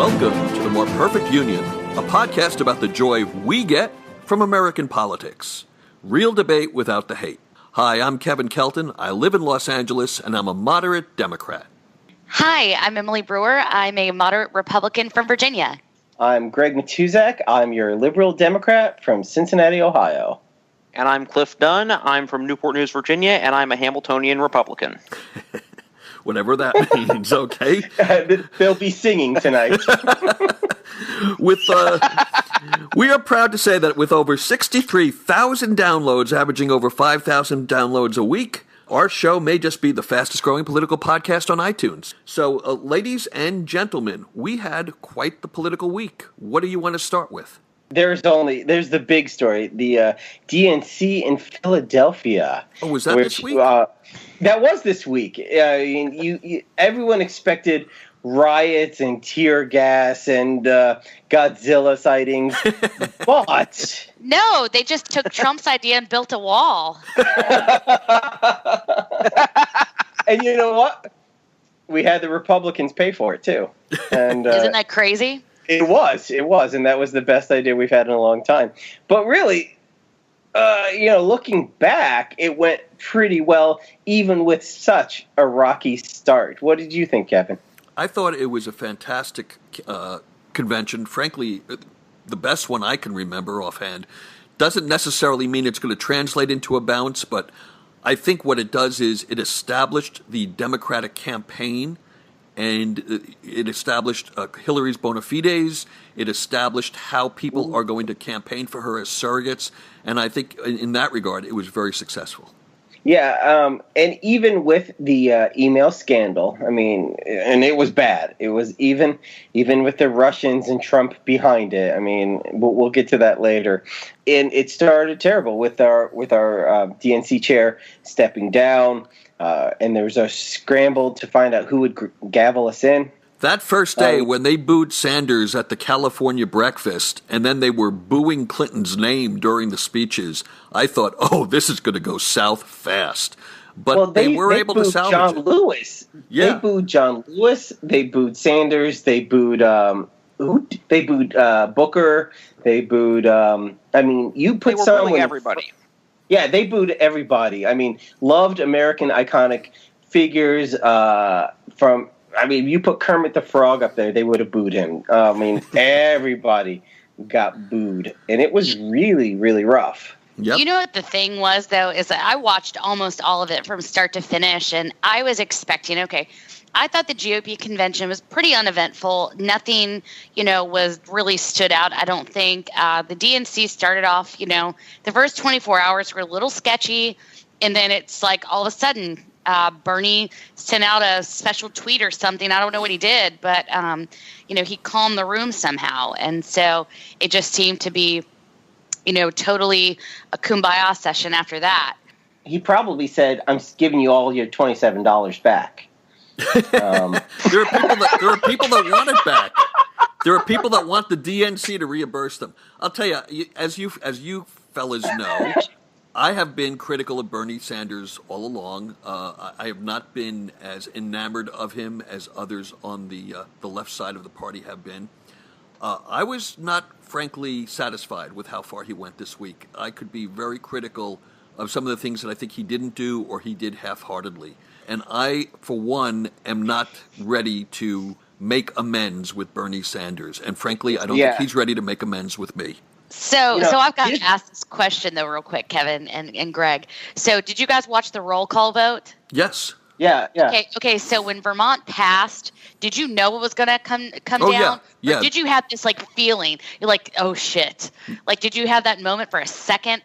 Welcome to The More Perfect Union, a podcast about the joy we get from American politics. Real debate without the hate. Hi, I'm Kevin Kelton. I live in Los Angeles, and I'm a moderate Democrat. Hi, I'm Emily Brewer. I'm a moderate Republican from Virginia. I'm Greg Matuzak. I'm your liberal Democrat from Cincinnati, Ohio. And I'm Cliff Dunn. I'm from Newport News, Virginia, and I'm a Hamiltonian Republican. Whatever that means, okay? They'll be singing tonight. We are proud to say that with over 63,000 downloads, averaging over 5,000 downloads a week, our show may just be the fastest growing political podcast on iTunes. So, ladies and gentlemen, we had quite the political week. What do you want to start with? There's the big story, the DNC in Philadelphia. Oh, was that this week? That was this week. Everyone expected riots and tear gas and Godzilla sightings, but No, they just took Trump's idea and built a wall. And you know what? We had the Republicans pay for it too. And Isn't that crazy? It was, and that was the best idea we've had in a long time. But really, looking back, it went pretty well, even with such a rocky start. What did you think, Kevin? I thought it was a fantastic convention. Frankly, the best one I can remember offhand. Doesn't necessarily mean it's going to translate into a bounce, but I think what it does is it established the Democratic campaign, and it established Hillary's bona fides. It established how people are going to campaign for her as surrogates, and I think in that regard, it was very successful. Yeah, and even with the email scandal, I mean, and it was bad. It was even with the Russians and Trump behind it. I mean, we'll get to that later. And it started terrible with our DNC chair stepping down, and there was a scramble to find out who would gavel us in. That first day when they booed Sanders at the California breakfast and then they were booing Clinton's name during the speeches, I thought, oh, this is going to go south fast. But they were able to salvage John it. Lewis. Yeah. They booed John Lewis. They booed Sanders. They booed Booker. They booed you put They were someone booing everybody. Yeah, they booed everybody. I mean, loved American iconic figures you put Kermit the Frog up there, they would have booed him. Everybody got booed, and it was really, really rough. Yep. You know what the thing was, though, is that I watched almost all of it from start to finish, and I was expecting, I thought the GOP convention was pretty uneventful. Nothing, was really stood out, I don't think. The DNC started off, the first 24 hours were a little sketchy, and then it's like all of a sudden Bernie sent out a special tweet or something. I don't know what he did, but, he calmed the room somehow. And so it just seemed to be, totally a kumbaya session after that. He probably said, I'm giving you all your $27 back. There are people that want it back. There are people that want the DNC to reimburse them. I'll tell you, as you fellas know, I have been critical of Bernie Sanders all along. I have not been as enamored of him as others on the left side of the party have been. I was not, frankly, satisfied with how far he went this week. I could be very critical of some of the things that I think he didn't do or he did half-heartedly. And I, for one, am not ready to make amends with Bernie Sanders. And frankly, I don't think he's ready to make amends with me. So I've got to ask this question, though, real quick, Kevin and Greg. So did you guys watch the roll call vote? Yes. Yeah. Okay. So when Vermont passed, did you know it was going to come down? Yeah. Or did you have this feeling? You're like, oh shit! Did you have that moment for a second?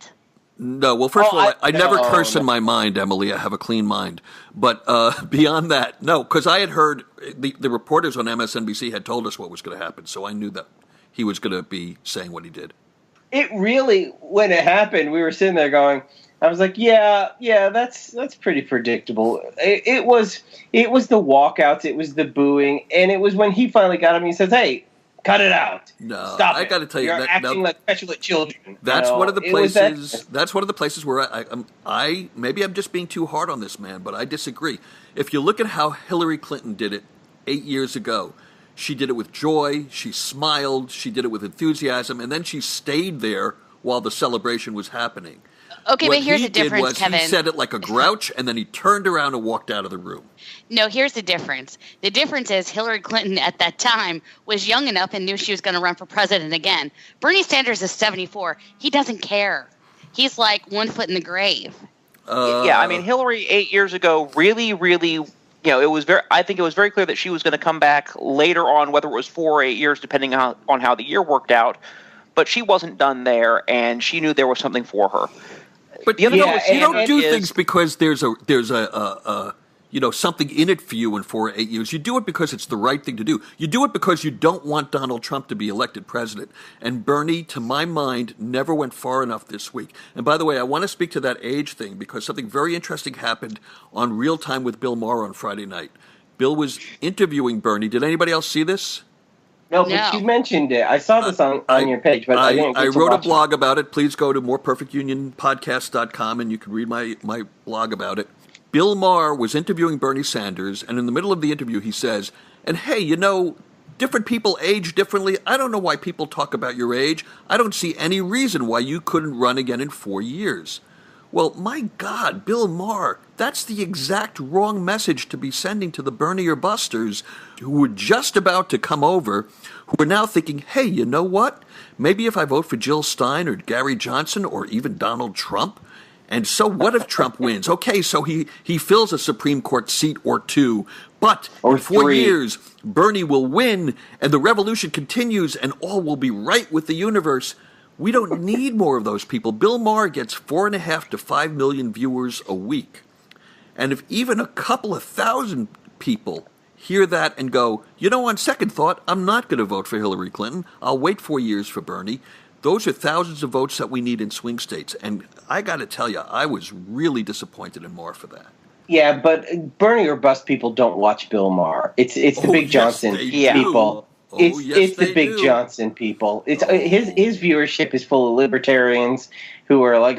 No. Well, first of all, I never curse in my mind, Emily. I have a clean mind. But beyond that, no, because I had heard the reporters on MSNBC had told us what was going to happen, so I knew that he was going to be saying what he did. It really, when it happened, we were sitting there going, I was like, yeah, that's pretty predictable. It was the walkouts, it was the booing, and it was when he finally got him. He says, "Hey, cut it out. No, Stop I got to tell you, You're acting like petulant children." That's one of the places. That's one of the places where I maybe I'm just being too hard on this man, but I disagree. If you look at how Hillary Clinton did it 8 years ago, She did it with joy. She smiled. She did it with enthusiasm. And then she stayed there while the celebration was happening. Okay, What but here's he the difference, did was Kevin. he said it like a grouch, and then he turned around and walked out of the room. No, here's the difference. The difference is Hillary Clinton at that time was young enough and knew she was going to run for president again. Bernie Sanders is 74. He doesn't care. He's like 1 foot in the grave. Yeah, I mean, Hillary 8 years ago really, it was I think it was very clear that she was going to come back later on, whether it was 4 or 8 years, depending on how the year worked out. But she wasn't done there, and she knew there was something for her. But you don't do things because there's a something in it for you in 4 or 8 years. You do it because it's the right thing to do. You do it because you don't want Donald Trump to be elected president. And Bernie, to my mind, never went far enough this week. And by the way, I want to speak to that age thing because something very interesting happened on Real Time with Bill Maher on Friday night. Bill was interviewing Bernie. Did anybody else see this? No, but you mentioned it. I saw this on your page, but I didn't get to wrote a watch blog about it. Please go to moreperfectunionpodcast.com and you can read my blog about it. Bill Maher was interviewing Bernie Sanders, and in the middle of the interview he says, and hey, different people age differently. I don't know why people talk about your age. I don't see any reason why you couldn't run again in 4 years. Well, my God, Bill Maher, that's the exact wrong message to be sending to the Bernie busters who were just about to come over, who are now thinking, hey, you know what? Maybe if I vote for Jill Stein or Gary Johnson or even Donald Trump, and so what if Trump wins? Okay, so he fills a Supreme Court seat or two, but in 4 years, Bernie will win, and the revolution continues, and all will be right with the universe. We don't need more of those people. Bill Maher gets 4.5 to 5 million viewers a week. And if even a couple of thousand people hear that and go, on second thought, I'm not going to vote for Hillary Clinton. I'll wait 4 years for Bernie. Those are thousands of votes that we need in swing states. And I got to tell you, I was really disappointed in Maher for that. Yeah, but Bernie or bust people don't watch Bill Maher. It's the Big Johnson people. It's the Big Johnson people. It's his viewership is full of libertarians who are like,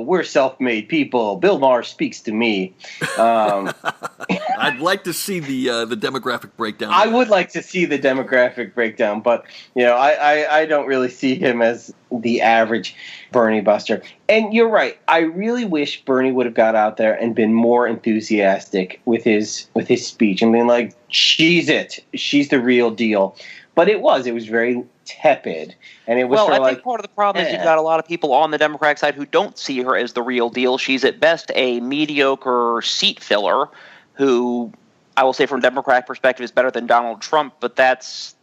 we're self-made people. Bill Maher speaks to me. I'd like to see the demographic breakdown. I would like to see the demographic breakdown, but I don't really see him as the average Bernie buster. And you're right. I really wish Bernie would have got out there and been more enthusiastic with his speech and been like, she's it. She's the real deal. But it was very tepid. And it was I think part of the problem is you've got a lot of people on the Democratic side who don't see her as the real deal. She's at best a mediocre seat filler who, I will say from a Democratic perspective, is better than Donald Trump, but that's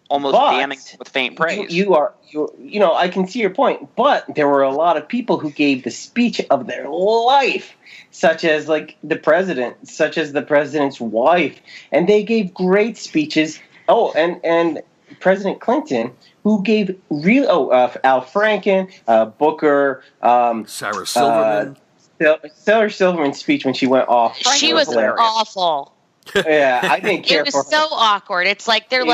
almost damning with faint praise. I can see your point, but there were a lot of people who gave the speech of their life, such as the president, such as the president's wife, and they gave great speeches. Oh, and President Clinton, who gave Al Franken, Booker, Sarah Silverman. Sarah Silverman's speech when she went off. She was awful. Yeah, I didn't care. It was so awkward. It's like they're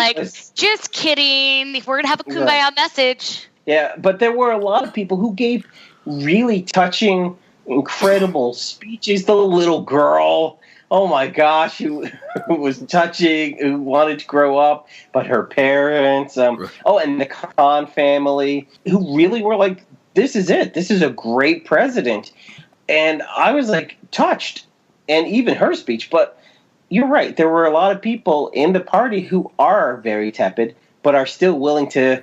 just kidding. We're gonna have a kumbaya message. Yeah, but there were a lot of people who gave really touching, incredible speeches. The little girl, oh my gosh, who was touching, who wanted to grow up, but her parents. And the Khan family, who really were like, "This is it. This is a great president." And I was touched, and even her speech, but. You're right. There were a lot of people in the party who are very tepid, but are still willing to,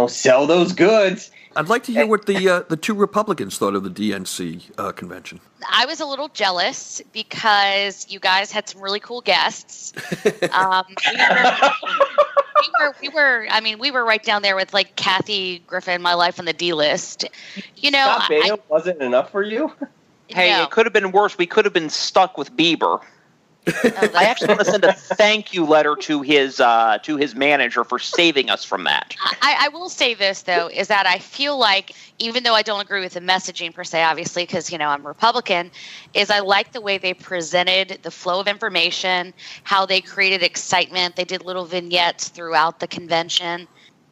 sell those goods. I'd like to hear what the two Republicans thought of the DNC convention. I was a little jealous because you guys had some really cool guests. We were right down there with Kathy Griffin, My Life on the D list. Scott Baio wasn't enough for you? Hey, It could have been worse. We could have been stuck with Bieber. I actually want to send a thank you letter to his manager for saving us from that. I will say this, though, is that I feel like, even though I don't agree with the messaging per se, obviously, because, I'm Republican, is I like the way they presented the flow of information, how they created excitement. They did little vignettes throughout the convention.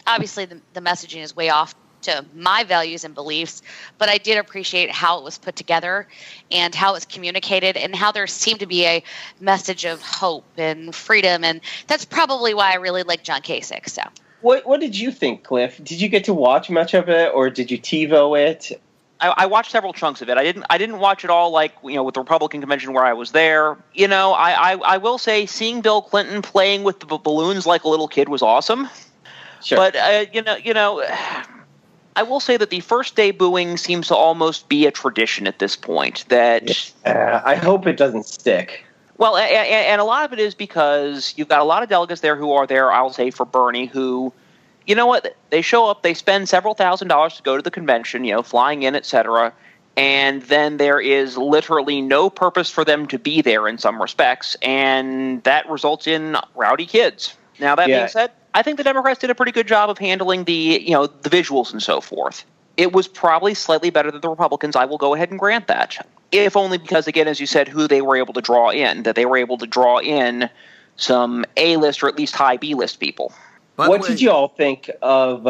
Obviously, the messaging is way off to my values and beliefs, but I did appreciate how it was put together and how it was communicated and how there seemed to be a message of hope and freedom. And that's probably why I really like John Kasich. So, What did you think, Cliff? Did you get to watch much of it, or did you TiVo it? I watched several chunks of it. I didn't watch it all, like, with the Republican convention where I was there. I will say seeing Bill Clinton playing with the balloons like a little kid was awesome. Sure. But I will say that the first day booing seems to almost be a tradition at this point. That I hope it doesn't stick. Well, and a lot of it is because you've got a lot of delegates there who are there, I'll say, for Bernie, who, you know what, they show up, they spend several $1,000s to go to the convention, flying in, etc., and then there is literally no purpose for them to be there in some respects, and that results in rowdy kids. Now, that being said, I think the Democrats did a pretty good job of handling the visuals and so forth. It was probably slightly better than the Republicans. I will go ahead and grant that. If only because, again, as you said, who they were able to draw in, that they were able to draw in some A-list or at least high B-list people. What did you all think of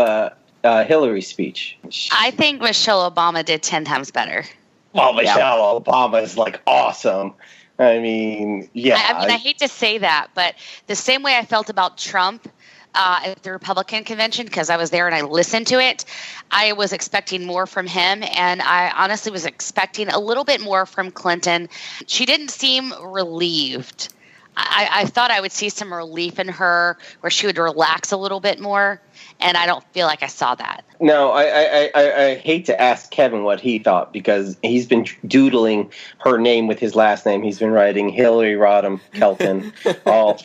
Hillary's speech? I think Michelle Obama did 10 times better. Well, Michelle Obama is awesome. I mean, yeah. I hate to say that, but the same way I felt about Trump at the Republican convention, because I was there and I listened to it, I was expecting more from him, and I honestly was expecting a little bit more from Clinton. She didn't seem relieved. I thought I would see some relief in her where she would relax a little bit more, and I don't feel like I saw that. No, I hate to ask Kevin what he thought, because he's been doodling her name with his last name. He's been writing Hillary Rodham Kelton all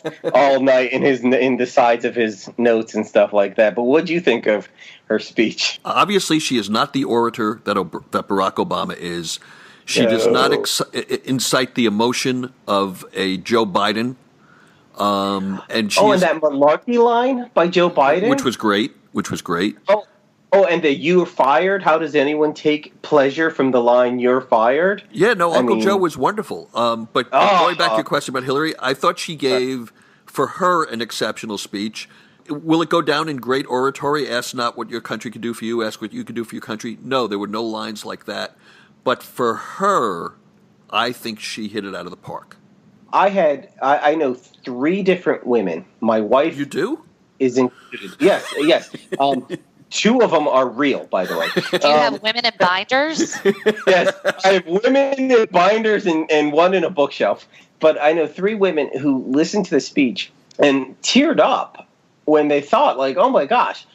night in the sides of his notes and stuff like that. But what do you think of her speech? Obviously, she is not the orator that Barack Obama is. She does not incite the emotion of a Joe Biden. And and that malarkey line by Joe Biden? Which was great. Oh, and the "you're fired"? How does anyone take pleasure from the line "you're fired"? Yeah, no, Uncle Joe was wonderful. But going back to your question about Hillary, I thought she gave, for her, an exceptional speech. Will it go down in great oratory? Ask not what your country can do for you, ask what you can do for your country. No, there were no lines like that. But for her, I think she hit it out of the park. I know 3 different women. My wife. You do? Is included. Yes. 2 of them are real, by the way. Do you have women in binders? Yes, I have women in binders and 1 in a bookshelf. But I know 3 women who listened to the speech and teared up when they thought, oh my gosh,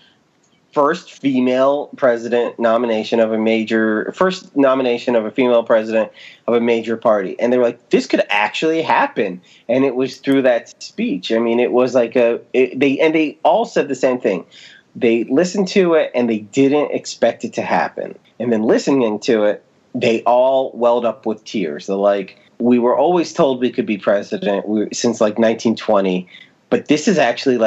first nomination of a female president of a major party. And they were like, this could actually happen. And it was through that speech. I mean, it was they all said the same thing. They listened to it and they didn't expect it to happen. And then listening to it, they all welled up with tears. They're like, we were always told we could be president since 1920, but this is actually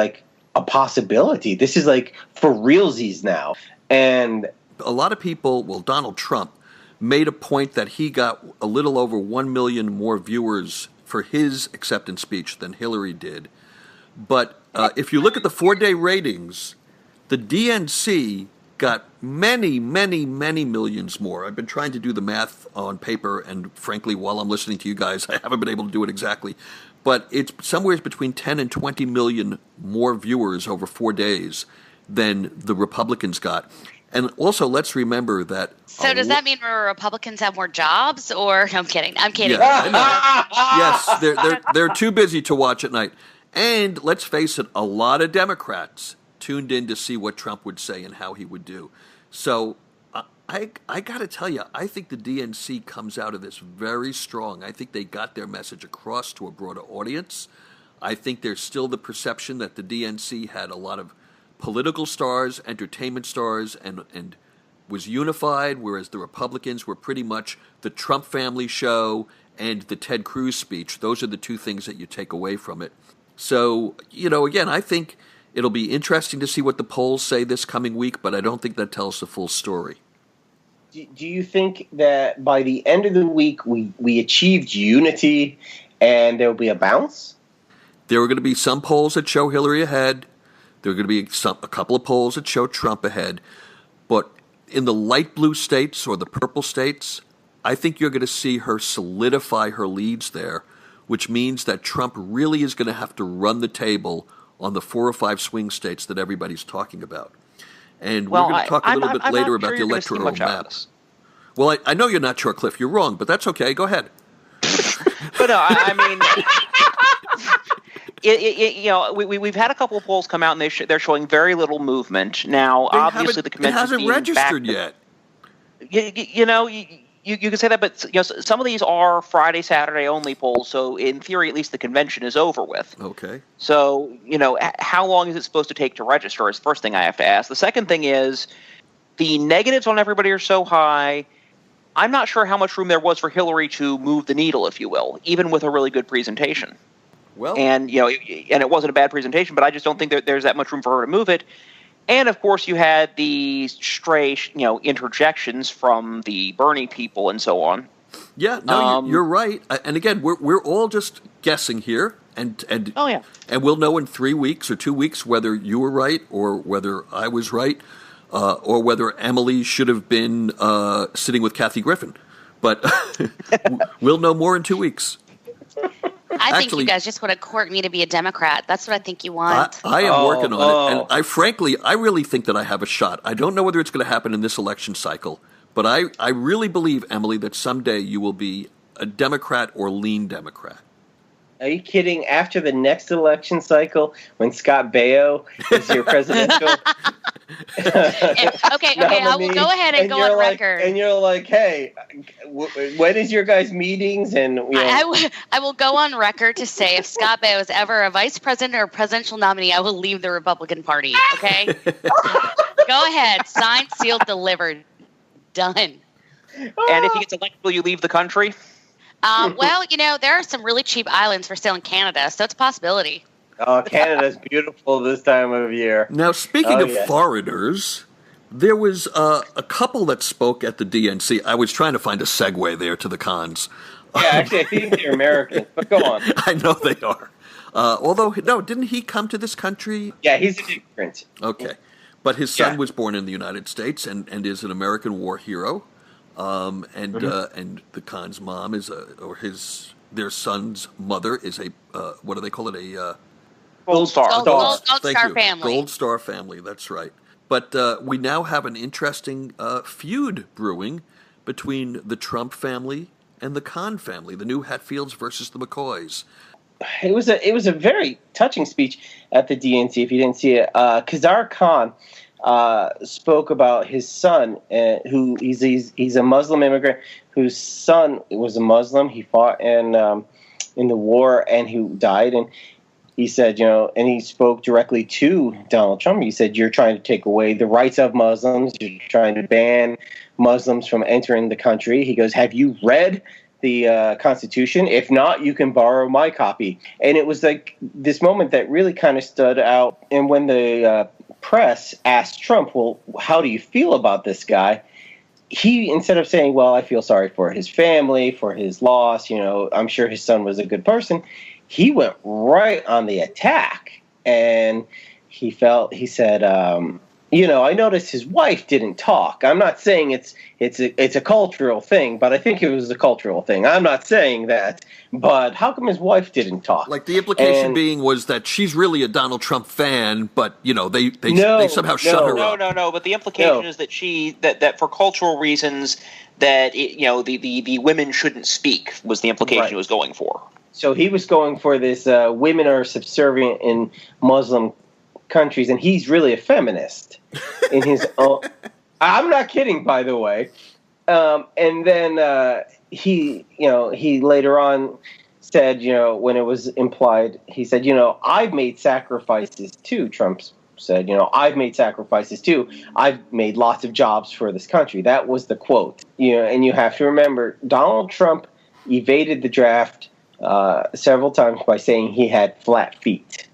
a possibility. This is for realsies now. And a lot of people, Donald Trump made a point that he got a little over 1 million more viewers for his acceptance speech than Hillary did. But if you look at the 4-day ratings, the DNC got many, many, many millions more. I've been trying to do the math on paper, and frankly, while I'm listening to you guys, I haven't been able to do it exactly. But it's somewhere between 10 and 20 million more viewers over 4 days than the Republicans got. And also, let's remember that... So does that mean Republicans have more jobs? Or no, I'm kidding. Yeah, yes, they're too busy to watch at night. And let's face it, a lot of Democrats tuned in to see what Trump would say and how he would do. So I got to tell you, I think the DNC comes out of this very strong. I think they got their message across to a broader audience. I think there's still the perception that the DNC had a lot of political stars, entertainment stars, and was unified, whereas the Republicans were pretty much the Trump family show and the Ted Cruz speech. Those are the 2 things that you take away from it. So, again, I think it'll be interesting to see what the polls say this coming week, but I don't think that tells the full story. Do you think that by the end of the week we achieved unity and there will be a bounce? There are going to be some polls that show Hillary ahead. There are going to be a couple of polls that show Trump ahead. But in the light blue states or the purple states, I think you're going to see her solidify her leads there, which means that Trump really is going to have to run the table on the 4 or 5 swing states that everybody's talking about. And we're going to talk a little bit later about the electoral map. Well, I know you're not sure, Cliff. You're wrong, but that's okay. Go ahead. But no, I mean, we've had a couple of polls come out, and they're showing very little movement. Now, obviously, the convention hasn't registered yet. You can say that, but some of these are Friday, Saturday only polls. So in theory, at least the convention is over with. Okay. So how long is it supposed to take to register? Is the first thing I have to ask. The second thing is the negatives on everybody are so high. I'm not sure how much room there was for Hillary to move the needle, if you will, even with a really good presentation. Well, and it wasn't a bad presentation, but I just don't think there's that much room for her to move it. And of course, you had the stray, interjections from the Bernie people and so on. Yeah, no, you're right. And again, we're all just guessing here, and oh yeah, and we'll know in 3 weeks or 2 weeks whether you were right or whether I was right. Or whether Emily should have been sitting with Kathy Griffin. But we'll know more in 2 weeks. I think you guys just want to court me to be a Democrat. That's what I think you want. I am working on it. And I really think that I have a shot. I don't know whether it's going to happen in this election cycle, but I really believe, Emily, that someday you will be a Democrat or lean Democrat. Are you kidding? After the next election cycle, when Scott Baio is your presidential okay, I will go ahead and go on record. And you're like, hey, when is your guys' meetings? And I will go on record to say if Scott Baio is ever a vice president or a presidential nominee, I will leave the Republican Party. Okay, go ahead, signed, sealed, delivered, done. And if he gets elected, will you leave the country? Well, there are some really cheap islands for sale in Canada, so it's a possibility. Oh, Canada's beautiful this time of year. Now, speaking of foreigners, there was a couple that spoke at the DNC. I was trying to find a segue there to the cons. Yeah, actually, I think they're Americans, but go on. I know they are. Although, no, didn't he come to this country? Yeah, he's an immigrant. Okay. But his son was born in the United States and is an American war hero. And the Khan's mom is their son's mother is a what do they call it, a Gold Star. Gold Star family. Gold Star family, that's right. But we now have an interesting feud brewing between the Trump family and the Khan family, the new Hatfields versus the McCoys. It was a very touching speech at the DNC. If you didn't see it, Khazar Khan spoke about his son, who he's a Muslim immigrant whose son was a Muslim. He fought in the war and who died. And he said, and he spoke directly to Donald Trump. He said, "You're trying to take away the rights of Muslims. You're trying to ban Muslims from entering the country." He goes, "Have you read the Constitution? If not, you can borrow my copy." And it was like this moment that really kind of stood out. And when the press asked Trump, "Well, how do you feel about this guy?" He, instead of saying, "Well, I feel sorry for his family, for his loss, I'm sure his son was a good person," he went right on the attack. And he said, I noticed his wife didn't talk. I'm not saying it's a cultural thing, but I think it was a cultural thing. I'm not saying that, but how come his wife didn't talk? Like the implication being was that she's really a Donald Trump fan, but they somehow shut her up. No. But the implication is that that for cultural reasons that the women shouldn't speak was the implication he was going for. So he was going for this: women are subservient in Muslim countries, and he's really a feminist in his own. I'm not kidding, by the way. And then he later on said, when it was implied, he said, "I've made sacrifices too." Trump said, "I've made sacrifices too. I've made lots of jobs for this country." That was the quote. And you have to remember, Donald Trump evaded the draft several times by saying he had flat feet.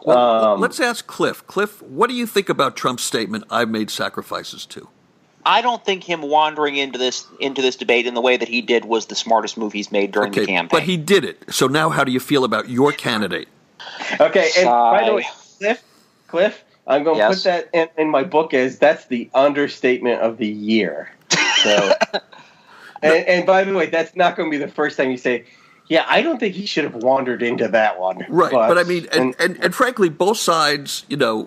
Well, let's ask Cliff. Cliff, what do you think about Trump's statement, "I've made sacrifices too"? I don't think him wandering into this debate in the way that he did was the smartest move he's made during the campaign. But he did it. So now how do you feel about your candidate? Okay, and by the way, Cliff, I'm going to put that in my book as that's the understatement of the year. So, and by the way, that's not going to be the first time you say, yeah, I don't think he should have wandered into that one. Right, but I mean, and frankly, both sides,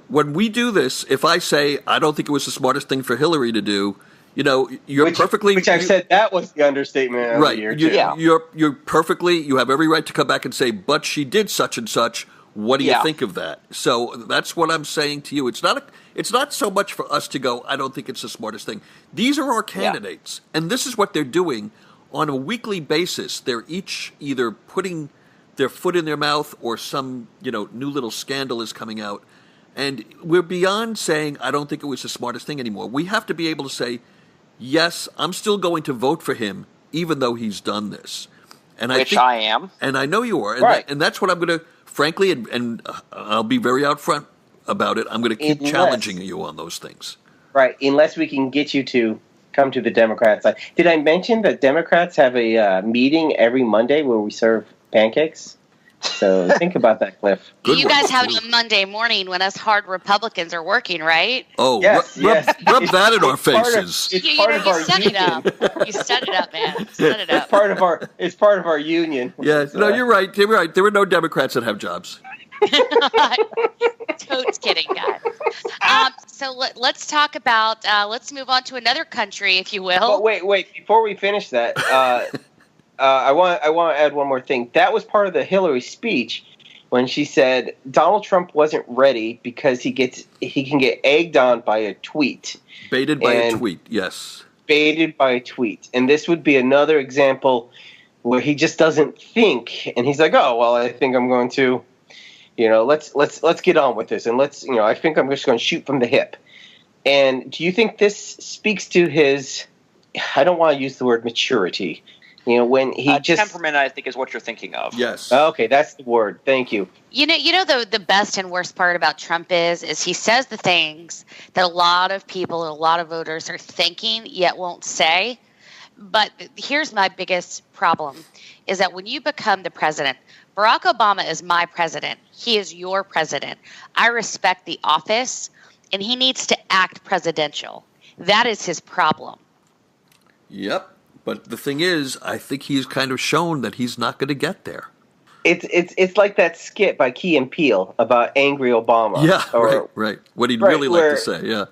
when we do this, if I say I don't think it was the smartest thing for Hillary to do, you're perfectly... Which I've said that was the understatement of the year, too. You're perfectly... You have every right to come back and say, but she did such and such. What do you think of that? So that's what I'm saying to you. It's not so much for us to go, I don't think it's the smartest thing. These are our candidates, and this is what they're doing on a weekly basis. They're each either putting their foot in their mouth or some, new little scandal is coming out. And we're beyond saying, I don't think it was the smartest thing anymore. We have to be able to say, yes, I'm still going to vote for him, even though he's done this. And I am. And I know you are. And, right. And that's what I'm going to, frankly, and I'll be very out front about it, I'm going to keep challenging you on those things. Right, unless we can get you to come to the Democrat side. Did I mention that Democrats have a meeting every Monday where we serve pancakes? So think about that, Cliff. You guys have it on Monday morning when us hard Republicans are working, right? Oh, yes, rub that in our faces. It's part of our set union. it up. You set it up, man. Set it up. It's part of our union. Yeah, no, you're right. You're right. There were no Democrats that have jobs. Totes kidding, guys. So let's talk about. Let's move on to another country, if you will. But wait. Before we finish that, I want to add one more thing. That was part of the Hillary speech when she said Donald Trump wasn't ready because he can get egged on by a tweet. Baited by a tweet, yes. Baited by a tweet, and this would be another example where he just doesn't think, and he's like, oh well, I think I'm going to. Let's get on with this, and I think I'm just going to shoot from the hip. And do you think this speaks to his? I don't want to use the word maturity. When he temperament, I think, is what you're thinking of. Yes. Okay, that's the word. Thank you. The best and worst part about Trump is he says the things that a lot of people, a lot of voters are thinking yet won't say. But here's my biggest problem: is that when you become the president, Barack Obama is my president. He is your president. I respect the office, and he needs to act presidential. That is his problem. Yep. But the thing is, I think he's kind of shown that he's not going to get there. It's like that skit by Key and Peele about angry Obama. Yeah, right. What he'd really like to say, yeah.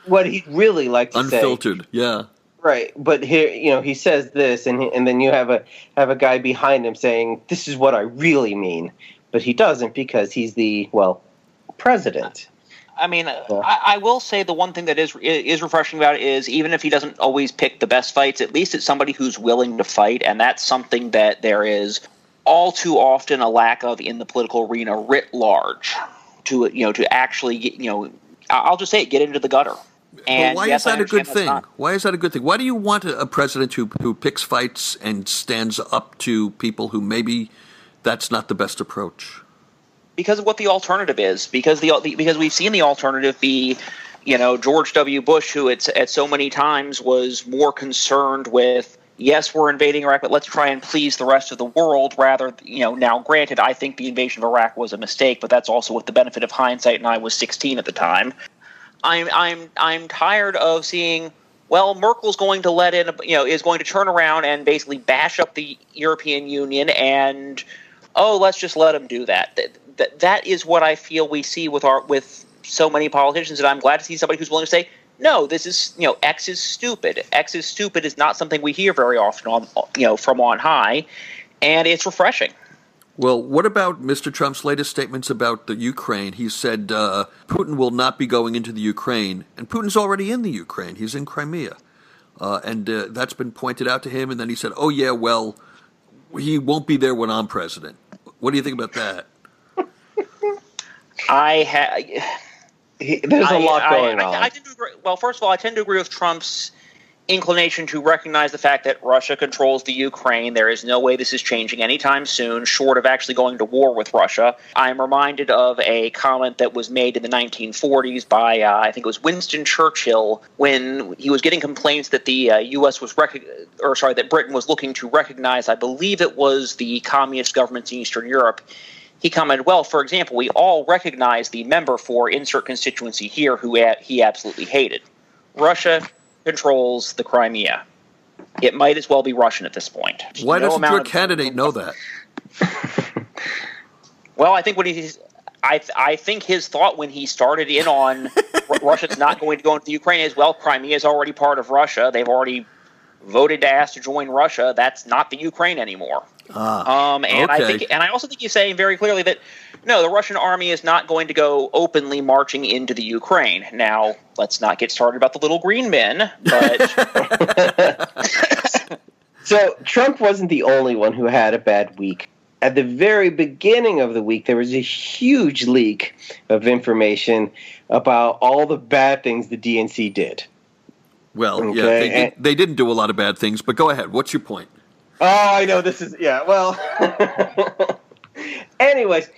What he'd really like to say. Unfiltered, yeah. Right, but here, he says this, and then you have a guy behind him saying, "This is what I really mean," but he doesn't because he's the president. I mean, I will say the one thing that is refreshing about it is even if he doesn't always pick the best fights, at least it's somebody who's willing to fight, and that's something that there is all too often a lack of in the political arena writ large. To actually, I'll just say it, get into the gutter. And why is that a good thing? Why is that a good thing? Why do you want a president who picks fights and stands up to people who maybe that's not the best approach? Because of what the alternative is. Because we've seen the alternative be, George W. Bush, who at so many times was more concerned with, yes, we're invading Iraq, but let's try and please the rest of the world rather. Now granted, I think the invasion of Iraq was a mistake, but that's also with the benefit of hindsight, and I was 16 at the time. I'm tired of seeing, well, Merkel's going to is going to turn around and basically bash up the European Union, and let's just let him do that. That is what I feel we see with so many politicians, and I'm glad to see somebody who's willing to say, no, this is X is stupid. X is stupid is not something we hear very often from on high, and it's refreshing. Well, what about Mr. Trump's latest statements about the Ukraine? He said Putin will not be going into the Ukraine, and Putin's already in the Ukraine. He's in Crimea, and that's been pointed out to him. And then he said, "Oh yeah, well, he won't be there when I'm president." What do you think about that? There's a lot going on. I tend to agree. Well, first of all, I tend to agree with Trump's inclination to recognize the fact that Russia controls the Ukraine. There is no way this is changing anytime soon, short of actually going to war with Russia. I'm reminded of a comment that was made in the 1940s by, I think it was Winston Churchill, when he was getting complaints that the U.S. that Britain was looking to recognize, I believe it was the communist governments in Eastern Europe. he commented, well, for example, we all recognize the member for insert constituency here who he absolutely hated. Russia controls the Crimea. It might as well be Russian at this point. Why doesn't your candidate know that? Well, I think I think his thought when he started in on Russia's not going to go into the Ukraine is, well, Crimea is already part of Russia. They've already voted to ask to join Russia. That's not the Ukraine anymore. Okay. I also think he's saying very clearly that no, the Russian army is not going to go openly marching into the Ukraine. Now, let's not get started about the little green men, but So Trump wasn't the only one who had a bad week. At the very beginning of the week, there was a huge leak of information about all the bad things the DNC did. Well, yeah, they didn't do a lot of bad things, but go ahead. What's your point? Oh, I know this is, yeah, well. Anyways,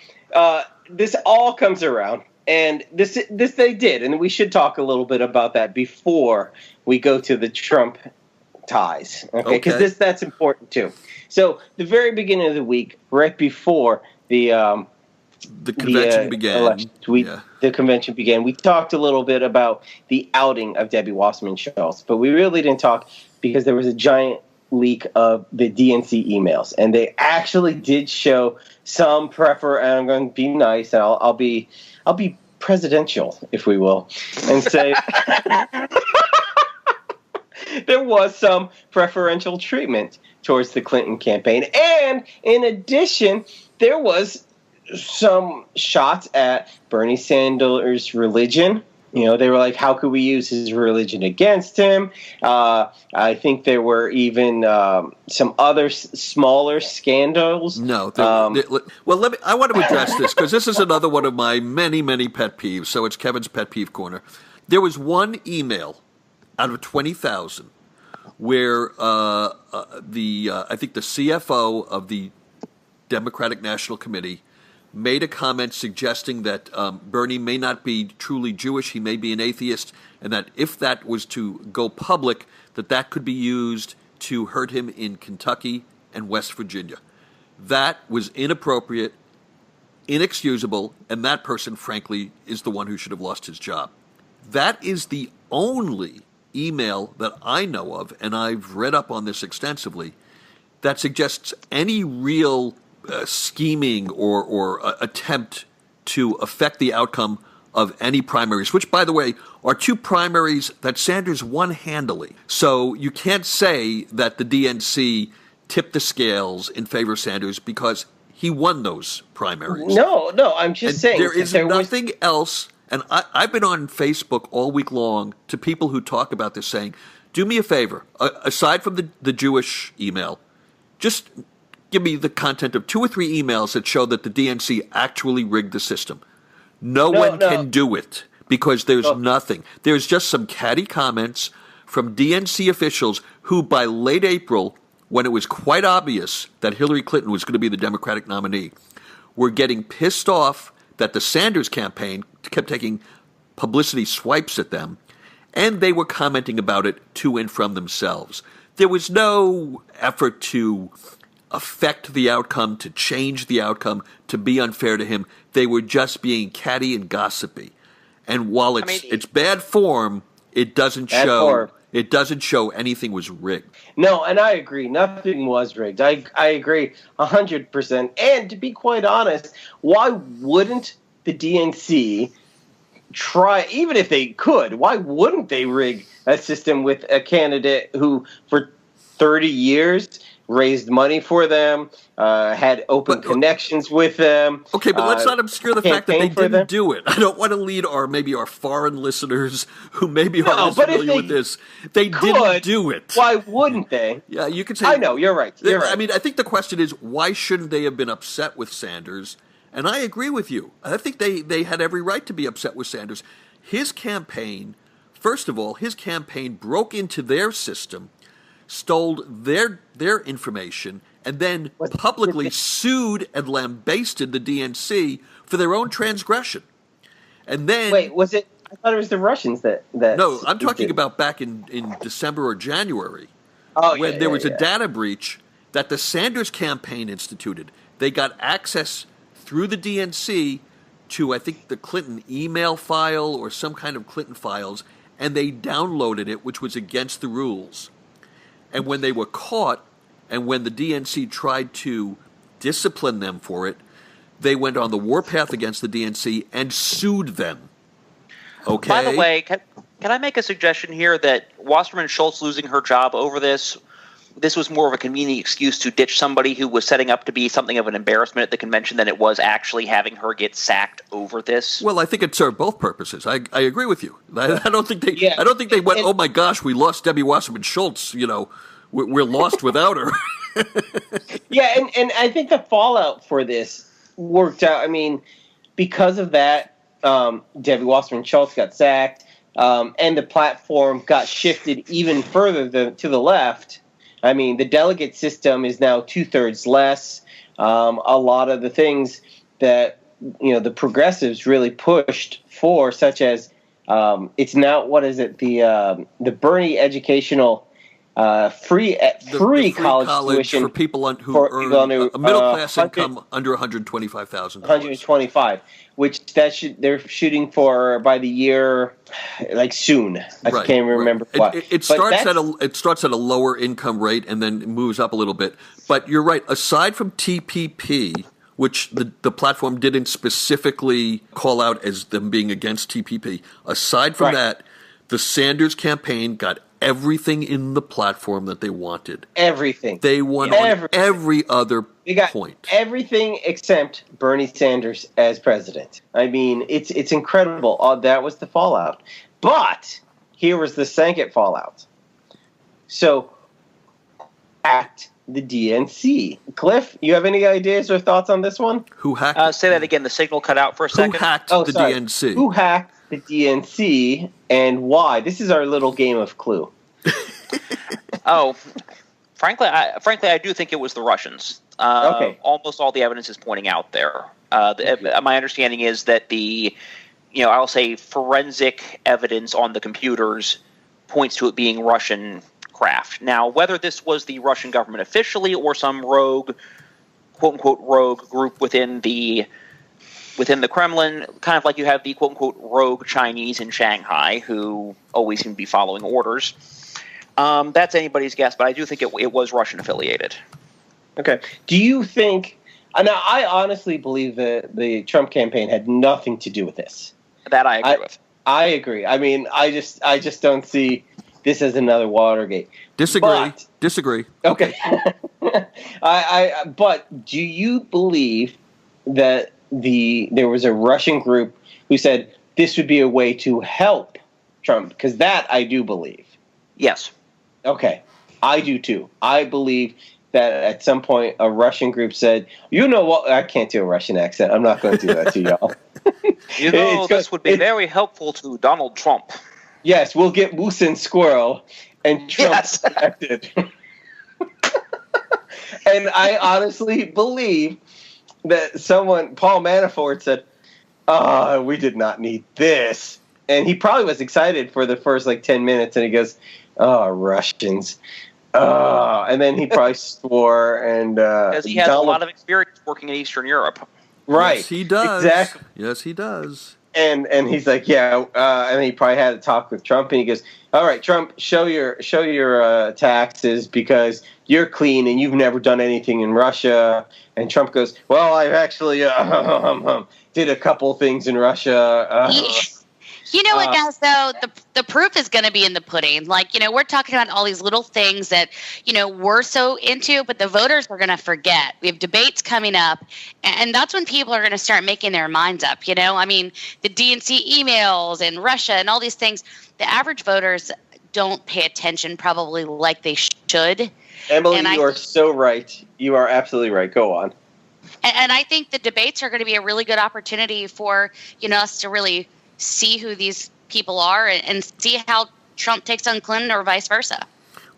this all comes around, and this they did, and we should talk a little bit about that before we go to the Trump ties, okay? Because that's important too. So the very beginning of the week, right before the convention began, the convention began, we talked a little bit about the outing of Debbie Wasserman Schultz, but we really didn't talk because there was a giant leak of the DNC emails, and they actually did show some and I'm going to be nice, and I'll be presidential, if we will, and say there was some preferential treatment towards the Clinton campaign. And in addition, there was some shots at Bernie Sanders' religion. You know, they were like, how could we use his religion against him? I think there were even some other smaller scandals. No. Well, I want to address this because this is another one of my many, many pet peeves. So it's Kevin's Pet Peeve Corner. There was one email out of 20,000 where I think the CFO of the Democratic National Committee made a comment suggesting that Bernie may not be truly Jewish, he may be an atheist, and that if that was to go public, that could be used to hurt him in Kentucky and West Virginia. That was inappropriate, inexcusable, and that person, frankly, is the one who should have lost his job. That is the only email that I know of, and I've read up on this extensively, that suggests any real scheming or attempt to affect the outcome of any primaries, which, by the way, are two primaries that Sanders won handily. So you can't say that the DNC tipped the scales in favor of Sanders because he won those primaries. No, I'm just saying. There is nothing else. And I've been on Facebook all week long to people who talk about this saying, do me a favor, aside from the Jewish email, just give me the content of 2 or 3 emails that show that the DNC actually rigged the system. No one can do it because there's nothing. There's just some catty comments from DNC officials who by late April, when it was quite obvious that Hillary Clinton was going to be the Democratic nominee, were getting pissed off that the Sanders campaign kept taking publicity swipes at them, and they were commenting about it to and from themselves. There was no effort to affect the outcome, to change the outcome, to be unfair to him. They were just being catty and gossipy. And while it's bad form, it doesn't show anything was rigged. No, and I agree. Nothing was rigged. I agree 100%. And to be quite honest, why wouldn't the DNC try, even if they could, why wouldn't they rig a system with a candidate who for 30 years raised money for them, had open connections with them. Okay, but let's not obscure the fact that they didn't do it. I don't want to lead our foreign listeners who maybe are unfamiliar with this. They didn't do it. Why wouldn't they? Yeah, you could say. I know, you're right. I mean, I think the question is, why shouldn't they have been upset with Sanders? And I agree with you. I think they had every right to be upset with Sanders. His campaign, first of all, broke into their system, stole their information, and then publicly sued and lambasted the DNC for their own transgression. And then wait, was it? I thought it was the Russians that no, I'm talking about back in December or January, when there was a data breach that the Sanders campaign instituted. They got access through the DNC to, I think, the Clinton email file or some kind of Clinton files, and they downloaded it, which was against the rules. And when they were caught, and when the DNC tried to discipline them for it, they went on the warpath against the DNC and sued them. Okay. By the way, can I make a suggestion here that Wasserman Schultz losing her job over this was more of a convenient excuse to ditch somebody who was setting up to be something of an embarrassment at the convention than it was actually having her get sacked over this? Well, I think it served both purposes. I agree with you. I don't think they went, oh my gosh, we lost Debbie Wasserman Schultz. We're lost without her. Yeah, and I think the fallout for this worked out. I mean, because of that, Debbie Wasserman Schultz got sacked, and the platform got shifted even further to the left. I mean, the delegate system is now 2/3 less. A lot of the things that the progressives really pushed for, such as it's now the Bernie educational free college tuition for people who earn a middle class income under $125,000. 125, which they're shooting for by the year, like soon. I can't remember what. It starts at a lower income rate and then moves up a little bit. But you're right. Aside from TPP, which the platform didn't specifically call out as them being against TPP, aside from that, the Sanders campaign got everything in the platform that they wanted. Everything. They won on every other point. Everything except Bernie Sanders as president. I mean, it's incredible. That was the fallout. But here was the second fallout. So, at the DNC. Cliff, you have any ideas or thoughts on this one? Who hacked? Say that again. The signal cut out for a second. Who hacked the DNC? Who hacked the DNC and why? This is our little game of Clue. Frankly, I do think it was the Russians. Okay. Almost all the evidence is pointing out there. My understanding is that I'll say forensic evidence on the computers points to it being Russian craft. Now, whether this was the Russian government officially or some rogue, quote-unquote, rogue group within the Kremlin, kind of like you have the quote-unquote rogue Chinese in Shanghai who always seem to be following orders. That's anybody's guess, but I do think it was Russian affiliated. Okay. Do you think? Now, I honestly believe that the Trump campaign had nothing to do with this. That I agree with. I agree. I mean, I just don't see this as another Watergate. Disagree. Okay. But do you believe that there was a Russian group who said this would be a way to help Trump? Because that I do believe. Yes. Okay. I do too. I believe that at some point a Russian group said, you know what? I can't do a Russian accent. I'm not going to do that to y'all. This would be very helpful to Donald Trump. Yes, we'll get Moose and Squirrel and Trump elected. And I honestly believe that Paul Manafort said, we did not need this. And he probably was excited for the first 10 minutes, and he goes, Russians. And then he probably swore. And because he has a lot of experience working in Eastern Europe. Right. Yes, he does. Exactly. Yes, he does. And he's like, and he probably had a talk with Trump, and he goes, all right, Trump, show your taxes because you're clean and you've never done anything in Russia. And Trump goes, well, I've actually did a couple things in Russia. You know what, guys, though? The proof is going to be in the pudding. We're talking about all these little things that, we're so into, but the voters are going to forget. We have debates coming up, and that's when people are going to start making their minds up, I mean, the DNC emails and Russia and all these things, the average voters don't pay attention probably like they should. Emily, you are so right. You are absolutely right. Go on. And I think the debates are going to be a really good opportunity for, us to really see who these people are and see how Trump takes on Clinton or vice versa.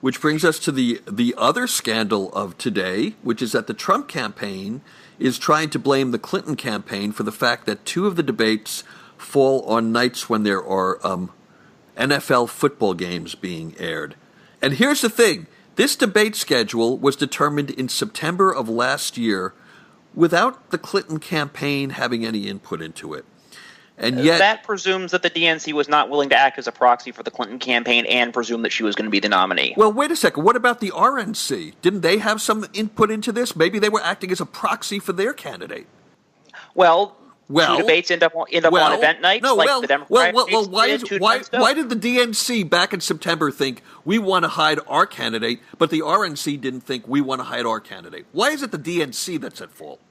Which brings us to the other scandal of today, which is that the Trump campaign is trying to blame the Clinton campaign for the fact that two of the debates fall on nights when there are NFL football games being aired. And here's the thing. This debate schedule was determined in September of last year without the Clinton campaign having any input into it. And yet, that presumes that the DNC was not willing to act as a proxy for the Clinton campaign and presume that she was going to be the nominee. well, wait a second. What about the RNC? Didn't they have some input into this? Maybe they were acting as a proxy for their candidate. Well, Well, do debates end up on event nights like the Democratic why did the DNC back in September think we want to hide our candidate, but the RNC didn't think we want to hide our candidate? Why is it the DNC that's at fault?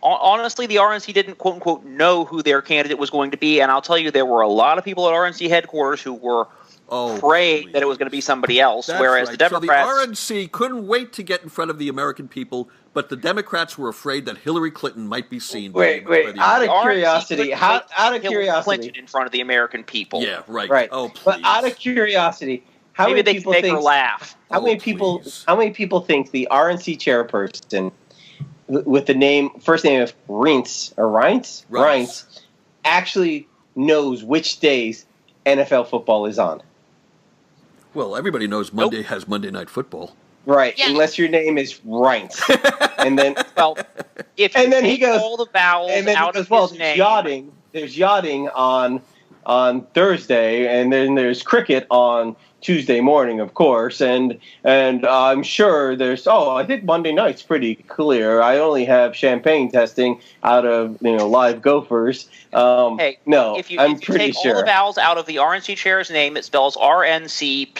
Honestly, the RNC didn't, quote unquote, know who their candidate was going to be, and I'll tell you, there were a lot of people at RNC headquarters who were afraid that it was going to be somebody else, That's whereas right. the Democrats... So the RNC couldn't wait to get in front of the American people, but the Democrats were afraid that Hillary Clinton might be seen. Wait, out of curiosity, Clinton in front of the American people. Yeah, right. Right. Oh, please. But out of curiosity, how Maybe many they people can make her think? laugh. How many people think the RNC chairperson with the first name of Reince actually knows which days NFL football is on? Well, everybody knows Monday has Monday Night Football. Right, Yeah. unless your name is Reince. And then If and you then take he goes all the vowels and then out he of goes, his name... there's yachting on Thursday, and then there's cricket on Tuesday morning, of course, and I'm sure I think Monday night's pretty clear. I only have champagne testing out of live gophers. If you pretty take sure. all the vowels out of the RNC chair's name, it spells RNCPRBS.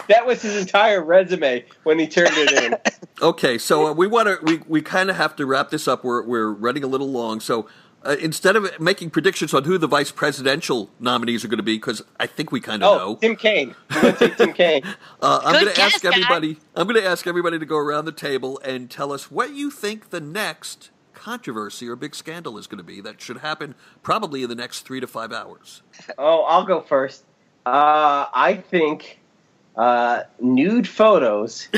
That was his entire resume when he turned it in. Okay, so we kind of have to wrap this up. We're running a little long, so instead of making predictions on who the vice presidential nominees are going to be, because I think we kind of know. Tim Kaine. We're going to take Tim Kaine. I'm going to ask guess, everybody. I'm going to ask everybody to go around the table and tell us what you think the next controversy or big scandal is going to be that should happen probably in the next 3 to 5 hours. Oh, I'll go first. I think nude photos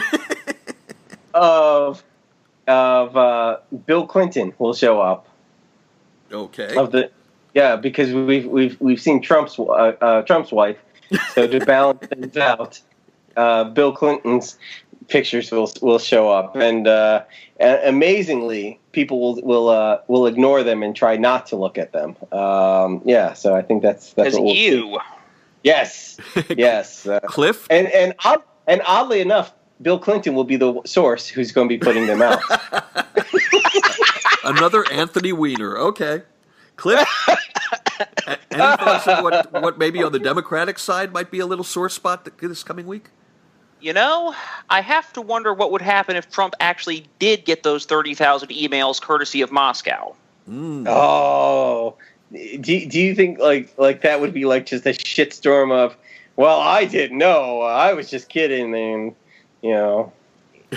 of Bill Clinton will show up. Okay. Because we've seen Trump's wife, so to balance things out, Bill Clinton's pictures will show up, and amazingly, people will ignore them and try not to look at them. So I think that's what we'll see. Yes. Cliff? And oddly enough, Bill Clinton will be the source who's going to be putting them out. Another Anthony Weiner. Okay. Cliff? Any thoughts of what maybe on the Democratic side might be a little sore spot this coming week? I have to wonder what would happen if Trump actually did get those 30,000 emails courtesy of Moscow. Oh, do you think like that would be like just a shitstorm of, well, I didn't know, I was just kidding, and Yeah,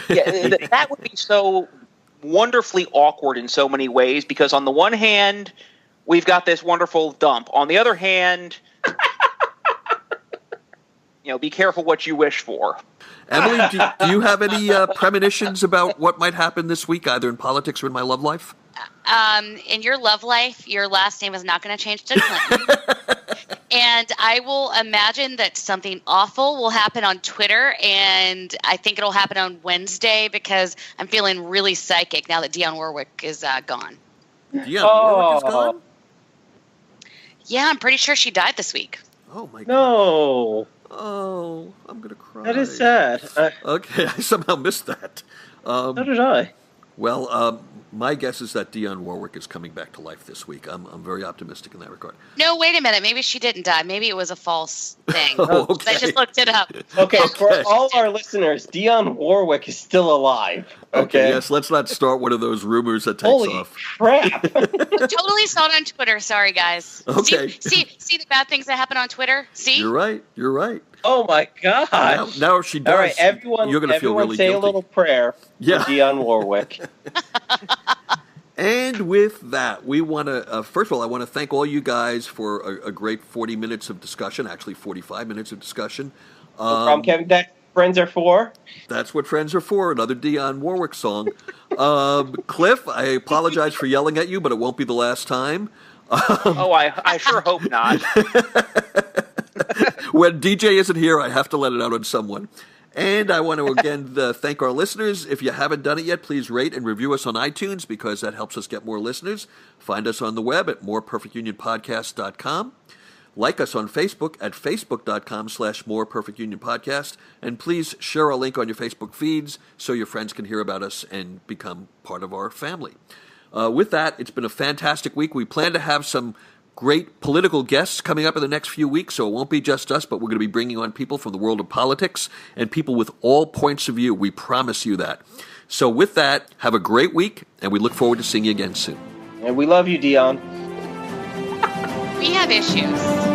that would be so wonderfully awkward in so many ways, because on the one hand, we've got this wonderful dump. On the other hand, be careful what you wish for. Emily, do you have any premonitions about what might happen this week, either in politics or in my love life? In your love life, your last name is not going to change to Clinton. And I will imagine that something awful will happen on Twitter, and I think it'll happen on Wednesday because I'm feeling really psychic now that Dionne Warwick is gone. Dionne Warwick is gone? Yeah, I'm pretty sure she died this week. Oh, my God. no, Oh, I'm going to cry. that is sad. Okay, I somehow missed that. So did I. Well, my guess is that Dionne Warwick is coming back to life this week. I'm very optimistic in that regard. No, wait a minute. Maybe she didn't die. Maybe it was a false thing. Oh, okay. I just looked it up. Okay, for all our listeners, Dionne Warwick is still alive. Okay. Yes, let's not start one of those rumors that takes Holy off. crap! Totally saw it on Twitter. Sorry, guys. Okay. See the bad things that happen on Twitter? See? You're right. Oh my god! Now if she does, all right, everyone, you're going to feel really say guilty. a little prayer for Dionne Warwick. And with that, we want to, first of all, I want to thank all you guys for a great 40 minutes of discussion, actually 45 minutes of discussion. No problem, Kevin. That's what friends are for. That's what friends are for, another Dionne Warwick song. Cliff, I apologize for yelling at you, but it won't be the last time. I sure hope not. When DJ isn't here, I have to let it out on someone. And I want to again thank our listeners. If you haven't done it yet, please rate and review us on iTunes because that helps us get more listeners. Find us on the web at moreperfectunionpodcast.com. Like us on Facebook at facebook.com/moreperfectunionpodcast. And please share our link on your Facebook feeds so your friends can hear about us and become part of our family. With that, it's been a fantastic week. We plan to have some great political guests coming up in the next few weeks, so it won't be just us, but we're going to be bringing on people from the world of politics and people with all points of view. We promise you that. So with that, have a great week, and we look forward to seeing you again soon. And we love you, Dion. We have issues.